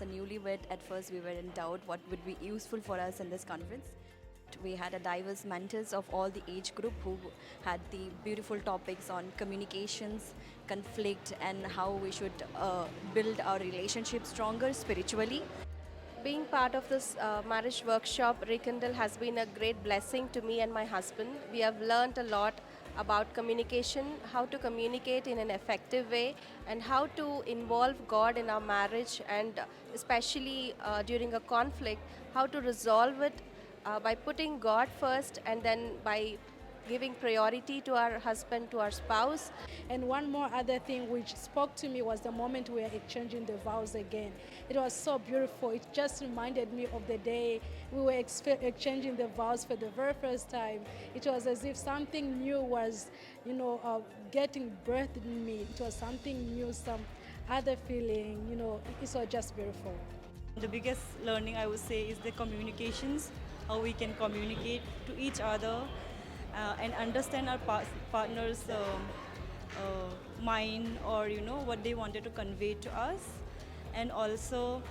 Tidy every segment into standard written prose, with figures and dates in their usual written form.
as a newlywed, at first we were in doubt what would be useful for us in this conference. We had a diverse mentors of all the age group who had the beautiful topics on communications, conflict, and how we should build our relationship stronger spiritually. Being part of this marriage workshop, Rekindle, has been a great blessing to me and my husband. We have learned a lot about communication, how to communicate in an effective way, and how to involve God in our marriage, and especially during a conflict, how to resolve it by putting God first and then by giving priority to our husband, to our spouse. And one more other thing which spoke to me was the moment we were exchanging the vows again. It was so beautiful. It just reminded me of the day we were exchanging the vows for the very first time. It was as if something new was, getting birthed in me. It was something new, some other feeling, it was just beautiful. The biggest learning I would say is the communications, how we can communicate to each other and understand our partner's mind, or what they wanted to convey to us, and also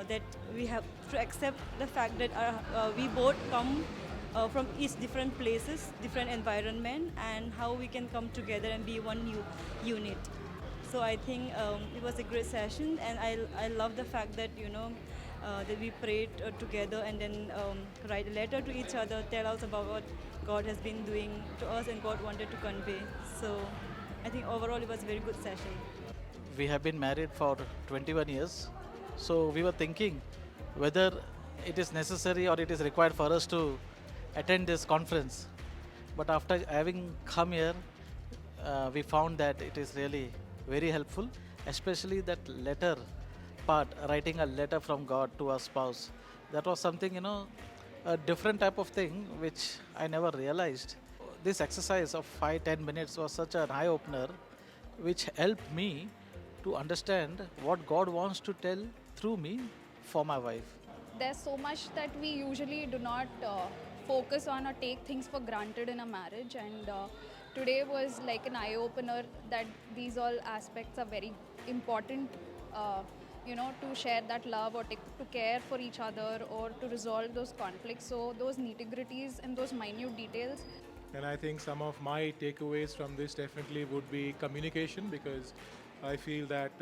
that we have to accept the fact that we both come from each different places, different environment, and how we can come together and be one new unit. So I think it was a great session, and I love the fact that that we prayed together and then write a letter to each other, tell us about what God has been doing to us and God wanted to convey. So I think overall it was a very good session. We have been married for 21 years, so we were thinking whether it is necessary or it is required for us to attend this conference. But after having come here, we found that it is really very helpful, especially that letter part, writing a letter from God to our spouse. That was something, a different type of thing which I never realized. This exercise of 5-10 minutes was such an eye opener, which helped me to understand what God wants to tell through me for my wife. There's so much that we usually do not focus on or take things for granted in a marriage, and today was like an eye-opener that these all aspects are very important, to share that love, or to care for each other, or to resolve those conflicts. So those nitty-gritties and those minute details. And I think some of my takeaways from this definitely would be communication, because I feel that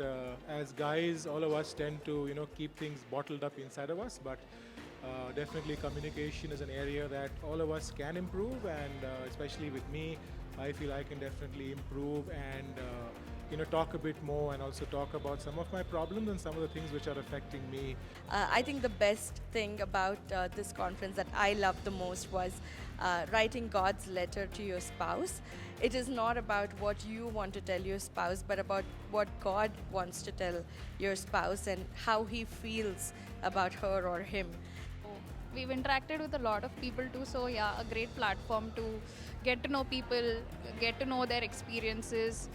as guys, all of us tend to keep things bottled up inside of us, but definitely communication is an area that all of us can improve, and especially with me, I feel I can definitely improve and talk a bit more, and also talk about some of my problems and some of the things which are affecting me. I think the best thing about this conference that I loved the most was writing God's letter to your spouse. It is not about what you want to tell your spouse, but about what God wants to tell your spouse and how he feels about her or him. We've interacted with a lot of people too, so yeah, a great platform to get to know people, get to know their experiences,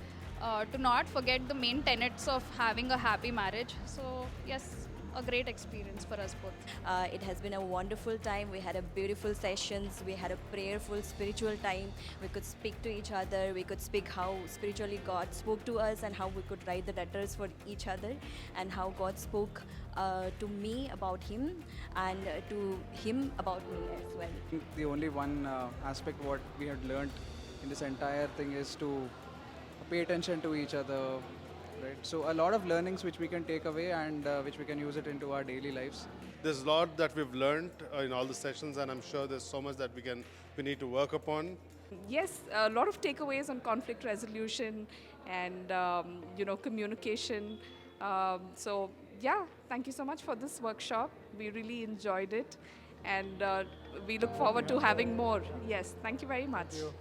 to not forget the main tenets of having a happy marriage. So yes, a great experience for us both. It has been a wonderful time. We had a beautiful sessions. We had a prayerful spiritual time. We could speak to each other. We could speak how spiritually God spoke to us, and how we could write the letters for each other, and how God spoke to me about him, and to him about me as well. The only one aspect what we had learned in this entire thing is to pay attention to each other, right? So a lot of learnings which we can take away, and which we can use it into our daily lives. There's a lot that we've learned in all the sessions, and I'm sure there's so much that we need to work upon. Yes, a lot of takeaways on conflict resolution and communication. So yeah, thank you so much for this workshop. We really enjoyed it, and we look forward to having more. Yes, thank you very much. Thank you.